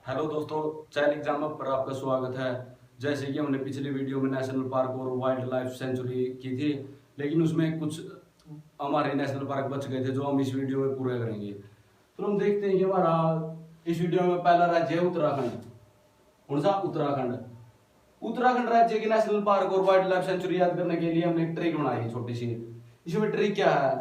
Hello दोस्तों, चैन exam पर आपका स्वागत है। जैसे कि हमने पिछली वीडियो में नेशनल पार्क और वाइल्ड लाइफ सेंचुरी की थी, लेकिन उसमें कुछ हमारे नेशनल पार्क बच गए थे जो हम इस वीडियो में पूरे करेंगे। तो हम देखते हैं कि हमारा इस वीडियो में पहला राज्य है उत्तराखंड। कौन सा? उत्तराखंड। उत्तराखंड राज्य के नेशनल पार्क और वाइल्ड लाइफ सेंचुरी याद करने के लिए हमने एक ट्रिक बनाई है छोटी सी। इसमें ट्रिक क्या है?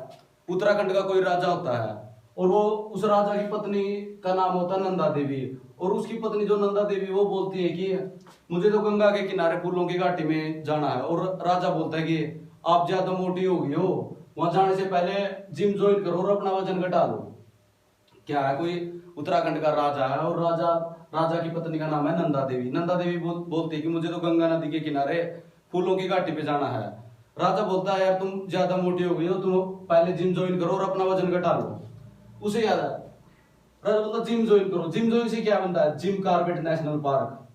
उत्तराखंड का कोई राजा होता है और वो उस राजा की पत्नी का नाम होता है नंदा देवी, और उसकी पत्नी जो नंदा देवी वो बोलती है कि मुझे तो गंगा के किनारे फूलों की घाटी में जाना है, और राजा बोलता है कि आप ज्यादा मोटी हो गई हो, वहां जाने से पहले जिम ज्वाइन करो और अपना वजन घटा लो। क्या है? कोई उत्तराखंड का राजा है और राजा की पत्नी का नाम है नंदा देवी। नंदा देवी बोलती है कि मुझे तो गंगा नदी के किनारे फूलों की घाटी पे जाना है। राजा बोलता है यार तुम ज्यादा मोटी हो गई हो, तुम पहले जिम ज्वाइन करो और अपना वजन घटा लो। उसे याद है, राजा बोलता जिम ज्वाइन करो। जिम ज्वाइन से क्या बनता है? Jim Corbett national park.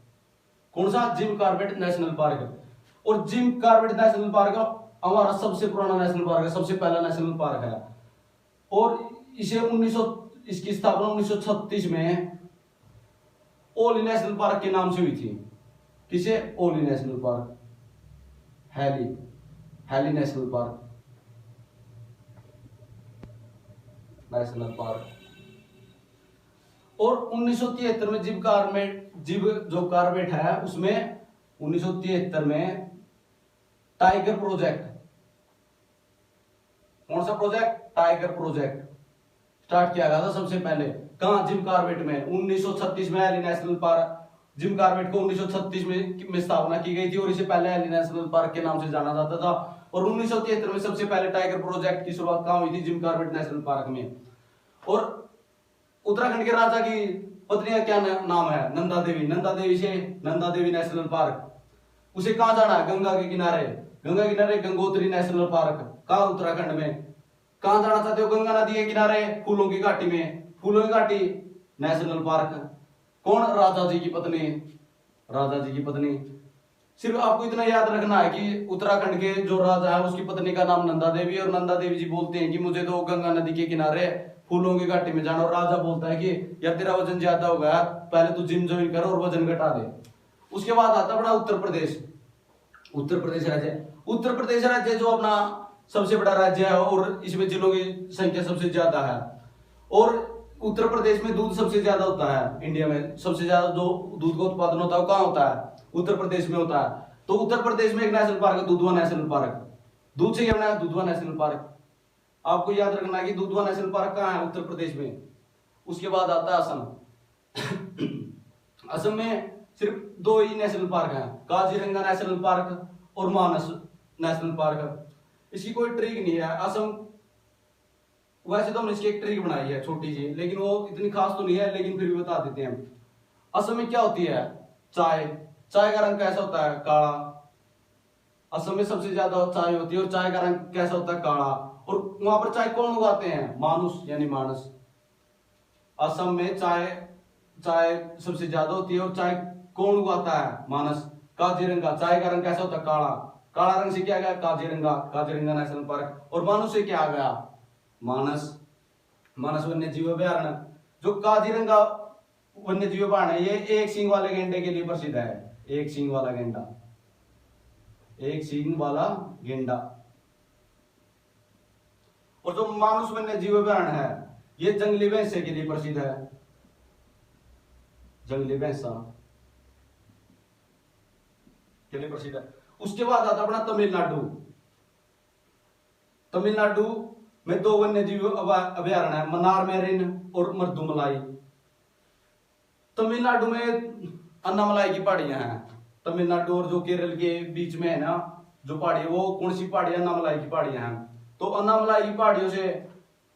कौन सा? Jim Corbett national park. और जिम कॉर्बेट नेशनल पार्क हमारा सबसे पुराना नेशनल पार्क है, सबसे पहला नेशनल पार्क है। और इसे इसकी स्थापना 1936 में ओली नेशनल पार्क के नाम से हुई थी। किसे? ओली national park, Hailey national park, और 1973 में जिब जो कॉर्बेट है उसमें 1973 में टाइगर प्रोजेक्ट। कौन सा प्रोजेक्ट? टाइगर प्रोजेक्ट स्टार्ट किया गया था सबसे पहले। कहां? जिम कॉर्बेट में। 1936 में Hailey national park, Jim Corbett को 1936 में स्थापना की गई थी और इसे पहले एली नेशनल पार्क के नाम से जाना जाता था। और 1973 में सबसे पहले टाइगर प्रोजेक्ट की शुरुआत कहां हुई थी? जिम कॉर्बेट नेशनल पार्क में। और उत्तराखंड के राजा की पत्नी का क्या नाम है? नंदा देवी। नंदा देवी से नंदा देवी नेशनल पार्क। उसे कहां जाना है? गंगा के किनारे। गंगा के किनारे गंगोत्री नेशनल पार्क। कहां? उत्तराखंड में। कहां जाना चाहते हो? गंगा नदी के किनारे फूलों की घाटी में। फूलों की घाटी नेशनल पार्क। कौन? राजा जी की पत्नी। राजा जी की पत्नी। सिर्फ आपको इतना याद रखना है कि उत्तराखंड के जो राजा है उसकी पत्नी का नाम नंदा देवी, और नंदा देवी जी बोलते हैं कि मुझे तो गंगा नदी के किनारे फूलों की घाटी में जाना। और राजा बोलता है कि यार तेरा वजन ज्यादा हो गया, पहले तू जिम ज्वाइन कर और वजन घटा दे। उसके बाद आता अपना उत्तर प्रदेश। उत्तर प्रदेश राज्य। उत्तर प्रदेश राज्य जो अपना सबसे बड़ा राज्य है और इसमें जिलों की संख्या सबसे ज्यादा है। और उत्तर प्रदेश में दूध सबसे ज्यादा होता है। इंडिया में सबसे ज्यादा जो दूध का उत्पादन होता है वो कहां होता है? उत्तर प्रदेश में होता है। तो उत्तर प्रदेश में एक नेशनल पार्क है, दुधवा नेशनल पार्क। दूध से क्या बना है? Dudhwa national park. आपको याद रखना है कि दुधवा नेशनल पार्क कहां है? उत्तर प्रदेश में। उसके बाद आता है असम। असम में सिर्फ दो ही नेशनल पार्क हैं, काजीरंगा नेशनल पार्क और मानस नेशनल पार्क। इसकी कोई ट्रिक नहीं है। असम वैसे तो हमने इसकी एक ट्रिक बनाई है छोटी सी, लेकिन वो इतनी खास तो नहीं है, लेकिन फिर भी बता देते हैं हम। असम में क्या होती है? चाय। चाय का रंग कैसा होता है? काला। असम में सबसे ज्यादा चाय होती है और चाय का रंग कैसा होता है? काला। और वहां पर चाय कौन उगाते हैं? मानुस यानी मानस। असम में चाय चाय सबसे ज्यादा होती है और चाय कौन उगाता है? मानस। काजीरंगा, चाय का रंग कैसा होता है? काला। काला रंग से क्या गया? Kaziranga, Kaziranga national park. और मानुस से क्या आ गया? मानस, मानस वन्य जीव अभयारण्य। जो काजीरंगा वन्य जीव अभयारण्य है ये एक सींग वाले गेंडे के लिए प्रसिद्ध है। एक सींग वाला गेंडा, एक सींग वाला गेंडा। और जो मानुस वन्य जीव अभयारण्य है ये जंगली भैंसे के लिए प्रसिद्ध है। जंगली भैंसा के लिए प्रसिद्ध है। उसके बाद आता अपना तमिलनाडु। तमिलनाडु में दो वन्य जीव अभयारण्य है, मन्नार मेरिन और मर्दुमलाई। तमिलनाडु में अन्नामलाई की पहाड़ियां हैं। तमिलनाडु और जो केरल के बीच में है ना जो पहाड़ी है, वो कौन सी पहाड़ी? अन्नामलाई की पहाड़ियां हैं। तो अन्नामलाई की पहाड़ियों से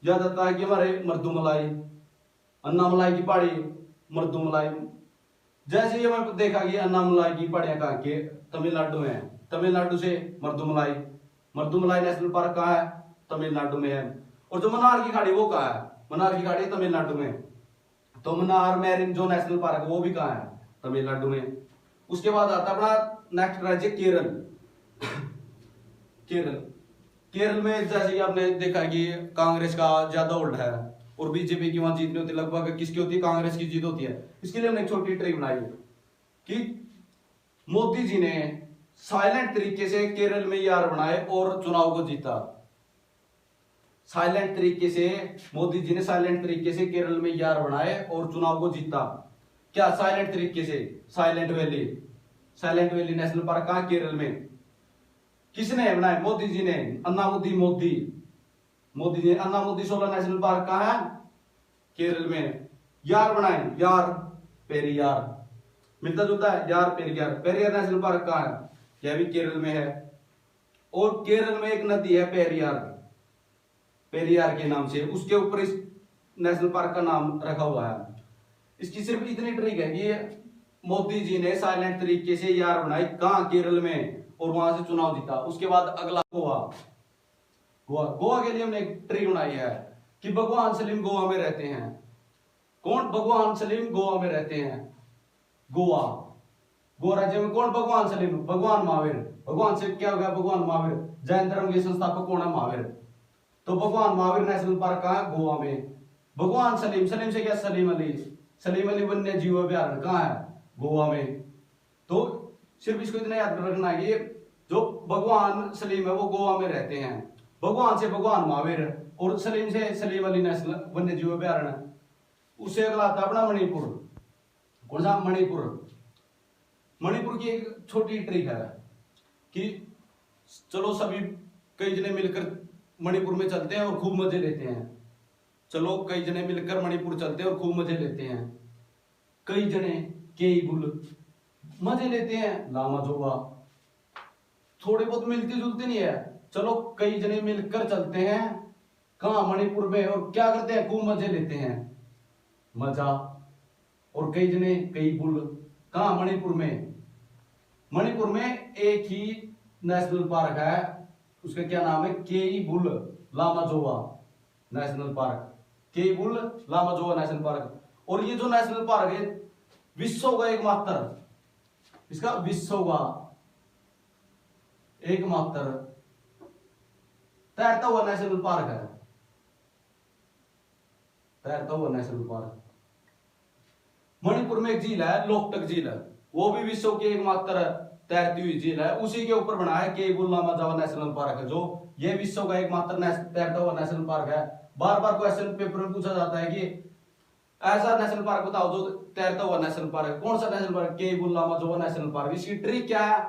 याद आता है कि हमारे मर्दुमलाई, अन्नामलाई की पहाड़ी, मर्दुमलाई। जैसे ही हमें देखा कि अन्नामलाई की पहाड़ियां कहां के? तमिलनाडु में है। तमिलनाडु से मर्दुमलाई, मर्दुमलाई नेशनल पार्क कहां है? तमिलनाडु में है। और जो मन्नार की खाड़ी वो कहां है? मन्नार की खाड़ी तमिलनाडु में। तो मन्नार मेरिन जो नेशनल पार्क वो भी कहां है? तमिलनाडु में। उसके बाद आता अपना नेक्स्ट राज्य केरल। केरल। केरल में जैसे कि आपने देखा कि कांग्रेस का ज्यादा होल्ड है और बीजेपी की वहां जीत नहीं होती, लगभग किसकी होती है, कांग्रेस की जीत होती है। इसके लिए हमने एक छोटी ट्रिक बनाई है कि मोदी जी ने साइलेंट तरीके से केरल में यार बनाए और चुनाव को जीता। साइलेंट तरीके से मोदी जी ने साइलेंट तरीके से केरल में यार बनाए और चुनाव को जीता। क्या साइलेंट तरीके से? साइलेंट वैली नेशनल पार्क कहां? केरल में। किसने बनाए? मोदी जी ने। अन्नामुदी मोदी जी ने अन्नामुदी शोला नेशनल पार्क कहां है? केरल में। यार बनाए, यार पेरियार, मिलता जुलता है, यार पेरियार नेशनल पार्क कहां है? यह भी केरल में है। और केरल में एक नदी है पेरियार के नाम से, उसके ऊपर इस नेशनल पार्क का नाम रखा हुआ है। इसकी सिर्फ इतनी ट्रिक है कि मोदी जी ने साइलेंट तरीके से यार बनाई, कहां? केरल में, और वहां से चुनाव जीता। उसके बाद अगला गोवा के लिए हमने एक ट्रिक बनाई है कि भगवान सलीम गोवा में रहते हैं। कौन? भगवान सलीम गोवा में रहते हैं। गोवा राज्य में कौन? भगवान सलीम, भगवान महावीर। भगवान से क्या हो गया? भगवान महावीर। जैन धर्म के संस्थापक कौन है? महावीर। तो भगवान महावीर नेशनल पार्क कहां है? गोवा में। भगवान सलीम से क्या? सलीम अली वन्य जीव अभ्यारण्य कहां है? गोवा में। तो सिर्फ इसको इतना याद रखना है कि जो भगवान सलीम है वो गोवा में रहते हैं। भगवान से भगवान महावीर और सलीम से सलीम अली नेशनल वन्य जीव अभ्यारण्य। उससे अगला आता है अपना मणिपुर। कौन सा? मणिपुर की एक छोटी ट्रिक है कि चलो सभी कई जने मिलकर मणिपुर में चलते हैं और खूब मजे लेते हैं। चलो कई जने मिलकर मणिपुर चलते हैं और खूब मजे लेते हैं। कई जने कई बुल मजे लेते हैं, लामा जोवा थोड़े बहुत मिलते जुलते नहीं है। चलो कई जने मिलकर चलते हैं कहां? मणिपुर में, और क्या करते हैं? खूब मजे लेते हैं, मजा। और कई जने कई बुल कहां? मणिपुर में एक ही नेशनल पार्क है, उसका क्या नाम है? केई बुल लामा जोवा नेशनल पार्क। केई बुल लामा जोवा नेशनल पार्क। और ये जो नेशनल पार्क है विश्व का एकमात्र, इसका विश्व का एकमात्र तैरता हुआ नेशनल पार्क है। तैरता हुआ नेशनल पार्क। मणिपुर में एक झील है, लोकटक झील है, वो भी विश्व की एकमात्र तैरती हुई झील है। उसी के ऊपर बना है केबुल लामा जोवा नेशनल पार्क है, जो ये विश्व का एकमात्र तैरता हुआ नेशनल पार्क है। बार बार क्वेश्चन पेपर में पूछा जाता है कि ऐसा नेशनल पार्क बताओ जो तैरता हुआ नेशनल पार्क। कौन सा नेशनल पार्क? केबुल लामा जोवा नेशनल पार्क। इसकी ट्रिक क्या है?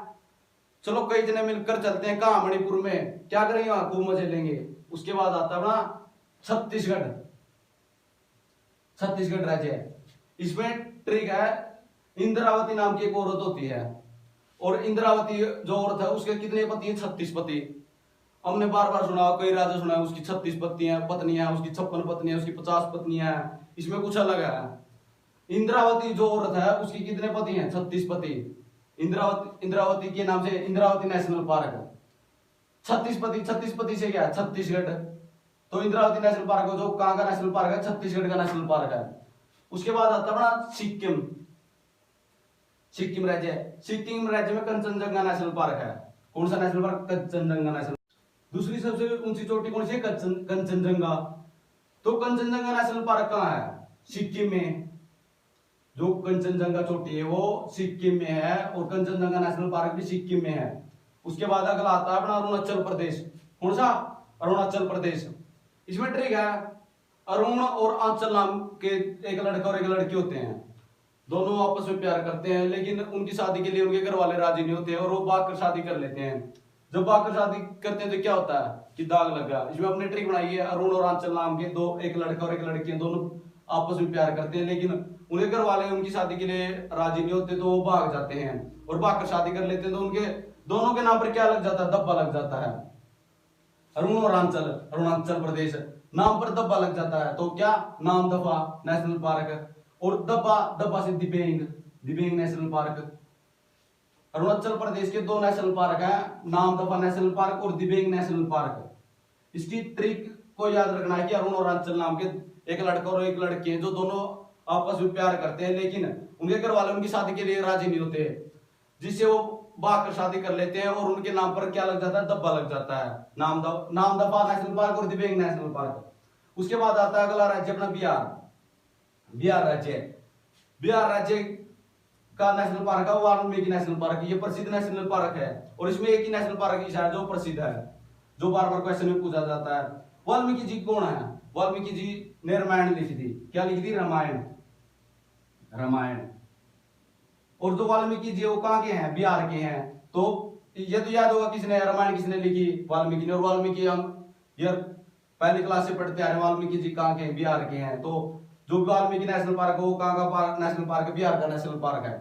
चलो कई जने मिलकर चलते हैं कहां? मणिपुर में। क्या करेंगे? वहां खूब मजे लेंगे। उसके बाद आता है अपना छत्तीसगढ़ राज्य है। इसमें ट्रिक है, इंद्रावती नाम की एक औरत होती है, और इंद्रावती जो औरत है उसके कितने पति हैं? 36 पति। हमने बार बार सुना, कई राजा सुना है उसकी 36 पत्नियां, उसकी 56 पत्नियां, उसकी 50 पत्नियां हैं। इसमें कुछ अलग है। इंद्रावती जो औरत है उसकी कितने पति हैं? 36 पति। इंद्रावती के नाम से इंद्रावती नेशनल पार्क है। 36 पति से क्या है? छत्तीसगढ़। तो इंद्रावती नेशनल पार्क जो कहां का नेशनल पार्क है? छत्तीसगढ़ का नेशनल पार्क है। उसके बाद आता है अपना सिक्किम राज्य में कंचनजंगा नेशनल पार्क है। कौन सा नेशनल पार्क? कंचनजंगा नेशनल। दूसरी सबसे ऊंची चोटी कौन सी है? कंचनजंगा। तो कंचनजंगा नेशनल पार्क कहां है? सिक्किम में। जो कंचनजंगा चोटी है वो सिक्किम में है, और कंचनजंगा नेशनल पार्क भी सिक्किम में है। उसके बाद अगला आता है अपना अरुणाचल प्रदेश। कौन सा? अरुणाचल प्रदेश। इसमें ट्रिक है, अरुण और आंचल नाम के एक लड़का और एक लड़की होते हैं। दोनों आपस में प्यार करते हैं, लेकिन उनकी शादी के लिए उनके घर वाले राजी नहीं होते हैं, और वो भाग कर शादी कर लेते हैं। जब भाग कर शादी करते हैं तो क्या होता है कि दाग लग गया। इसमें अपने ट्रिक बनाई है, अरुण और आंचल नाम के दो, एक लड़का और एक लड़की, दोनों आपस में प्यार करते हैं, लेकिन उनके घर वाले उनकी शादी के लिए राजी नहीं होते, तो वो भाग जाते हैं और भाग कर शादी कर लेते हैं। तो उनके दोनों के नाम पर क्या लग जाता है? दब्बा लग जाता है। अरुण और आंचल, अरुणाचल प्रदेश, नाम पर दब्बा लग जाता है। तो क्या नाम दफा नेशनल पार्क, और दब्बा से दिबेंग नेशनल पार्क। अरुणाचल प्रदेश के दो नेशनल पार्क हैं, नाम दफा नेशनल पार्क और दिबेंग नेशनल पार्क। इसकी ट्रिक को याद रखना है कि अरुण और आंचल नाम के एक लड़का और एक लड़की हैं, जो दोनों आपस में प्यार करते हैं, लेकिन उनके घर वाले उनकी शादी के लिए राजी नहीं होते, जिससे वो भाग कर शादी कर लेते हैं, और उनके नाम पर क्या लग जाता है? दब्बा लग जाता है। नाम दफा नेशनल पार्क और दिबेंग नेशनल पार्क। उसके बाद आता है अगला राज्य अपना बिहार। बिहार राज्य, बिहार राज्य का नेशनल पार्क है वाल्मीकि नेशनल पार्क। ये प्रसिद्ध नेशनल पार्क है और इसमें एक ही नेशनल पार्क ही है जो प्रसिद्ध है, जो बार बार क्वेश्चन में पूछा जाता है। वाल्मीकि जी कौन है? वाल्मीकि जी ने रामायण लिखी थी। क्या लिखी थी? रामायण। रामायण। और जो वाल्मीकि जी वो कहाँ के हैं? बिहार के हैं। तो ये तो याद होगा किसने रामायण किसने लिखी? वाल्मीकि ने। और वाल्मीकि हम ये पहली क्लास से पढ़ते आ रहे हैं। वाल्मीकि जी कहाँ के हैं? बिहार के हैं। तो जो वाल्मीकि नेशनल पार्क है वो कहाँ का पार्क नेशनल पार्क है? बिहार का नेशनल पार्क है।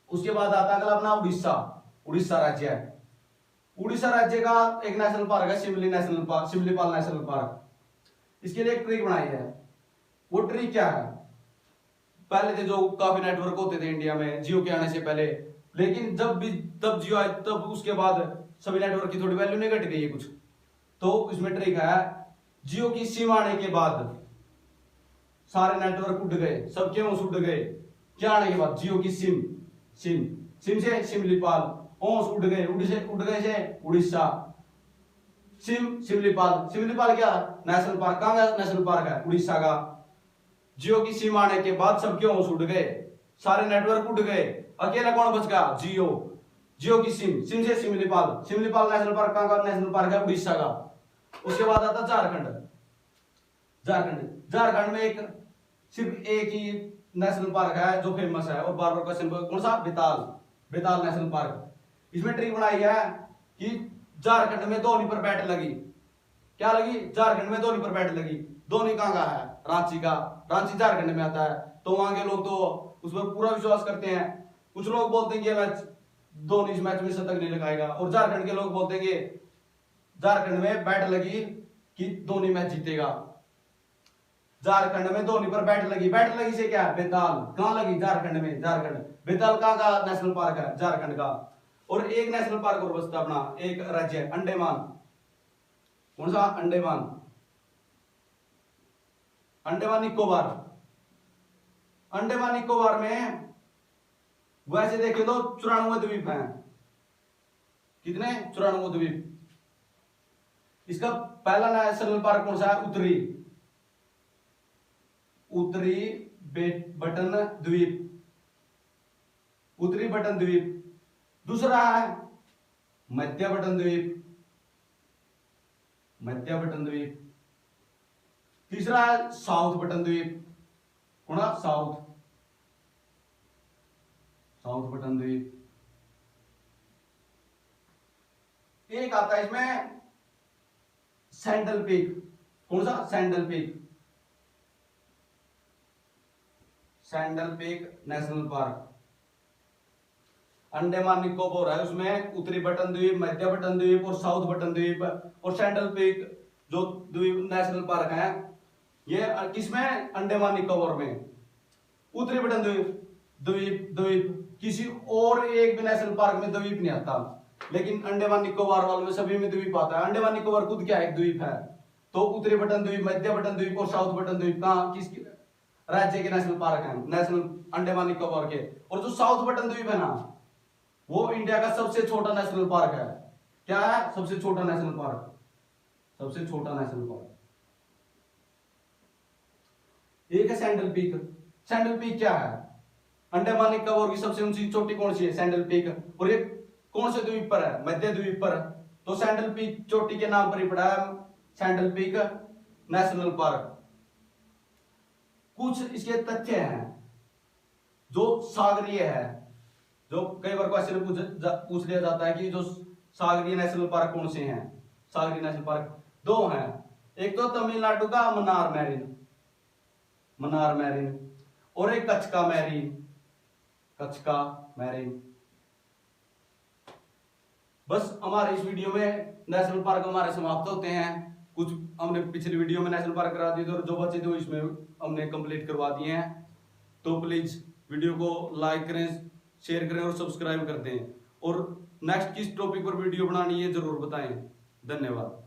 उसके बाद आता है अगला अपना उड़ीसा। उड़ीसा राज्य है। उड़ीसा राज्य का एक नेशनल पार्क है शिमली national park, Similipal national park. इसके लिए एक ट्रिक बनाई है। वो ट्रिक क्या है? पहले थे जो काफी नेटवर्क होते थे इंडिया में जियो के आने से पहले, लेकिन तब जियो आए तब उसके बाद सभी नेटवर्क की थोड़ी वैल्यू नहीं घट गई है कुछ। तो इसमें ट्रिक है, जियो की सिम आने के बाद सारे नेटवर्क उड़ गए, सबके होश उड़ गए। क्या आने के बाद? जियो की सिम से शिमलीपाल, होश उड़ गए, उड़ गए से उड़ीसा। शिमलीपाल क्या? National park. कहां का नेशनल पार्क है? उड़ीसा का। जियो की सिम आने के बाद सबके होश उड़ गए, सारे नेटवर्क उड़ गए, अकेला कौन बच गया? जियो की सिम से शिमलीपाल नेशनल पार्क। कहां का नेशनल पार्क है? उड़ीसा का। उसके बाद आता झारखंड में एक सिर्फ एक ही नेशनल पार्क है जो फेमस है और बार बार क्वेश्चन कौन सा? बेताल नेशनल पार्क। इसमें ट्रिक बनाई है कि झारखंड में धोनी पर बैट लगी। क्या लगी? झारखंड में धोनी पर बैट लगी। धोनी कहां का है? रांची का। रांची झारखंड में आता है। तो वहां के लोग तो उस पर पूरा विश्वास करते हैं। कुछ लोग बोलते हैं कि मैच धोनी इस मैच में शतक नहीं लगाएगा, और झारखंड के लोग बोलते हैं कि झारखंड में बैट लगी कि धोनी मैच जीतेगा। झारखंड में धोनी पर बैट लगी से क्या है? बेताल। कहां लगी? झारखंड में। बेताल कहां का नेशनल पार्क है? झारखंड का। और एक नेशनल पार्क और बचता अपना, एक राज्य है अंडमान। कौन सा? अंडमान निकोबार में वैसे देखे तो 94 द्वीप हैं। कितने? 94 द्वीप। इसका पहला नेशनल पार्क कौन सा है? उत्तरी बटन द्वीप। दूसरा है मध्य बटन द्वीप। तीसरा है साउथ बटन द्वीप। कौन? साउथ बटन द्वीप। एक आता है इसमें सैंडल पीक। कौन सा? Sandal peak national park. Andaman Nicobar है, उसमें उत्तरी बटन द्वीप, मध्य बटन द्वीप और साउथ बटन द्वीप। और सैंडल पीक जो द्वीप नेशनल पार्क है ये किसमें? अंडमान निकोबार में। उत्तरी बटन द्वीप किसी और एक भी नेशनल पार्क में द्वीप नहीं आता, लेकिन अंडमान निकोबार वालों में सभी में द्वीप आता है। अंडमान निकोबार खुद क्या है? एक द्वीप है। तो उत्तरी बटन द्वीप, मध्य बटन द्वीप और साउथ बटन द्वीप कहां किस राज्य के नेशनल पार्क हैं? नेशनल अंडमान निकोबार के। और जो साउथ बटन द्वीप है ना, वो इंडिया का सबसे छोटा नेशनल पार्क है। क्या है? सबसे छोटा नेशनल पार्क। एक है सैंडल पीक क्या है? अंडमान निकोबार की सबसे ऊंची चोटी कौन सी है? Sandal peak. और ये कौन से द्वीप पर है? मध्य द्वीप पर। तो सैंडल पीक चोटी के नाम पर ही पड़ा है सैंडल पीक नेशनल पार्क। कुछ इसके तथ्य हैं जो सागरीय है, जो कई बार क्वेश्चन पूछ लिया जाता है कि जो सागरीय नेशनल पार्क कौन से हैं? सागरीय नेशनल पार्क 2 हैं। एक तो तमिलनाडु का मन्नार मैरिन और एक कच्छ का मैरिन। बस हमारे इस वीडियो में नेशनल पार्क हमारे समाप्त होते हैं। कुछ हमने पिछली वीडियो में नेशनल पार्क करा दिए थे और जो बचे थे इसमें हमने कंप्लीट करवा दिए हैं। तो प्लीज वीडियो को लाइक करें, शेयर करें और सब्सक्राइब कर दें। और नेक्स्ट किस टॉपिक पर वीडियो बनानी है जरूर बताएं। धन्यवाद।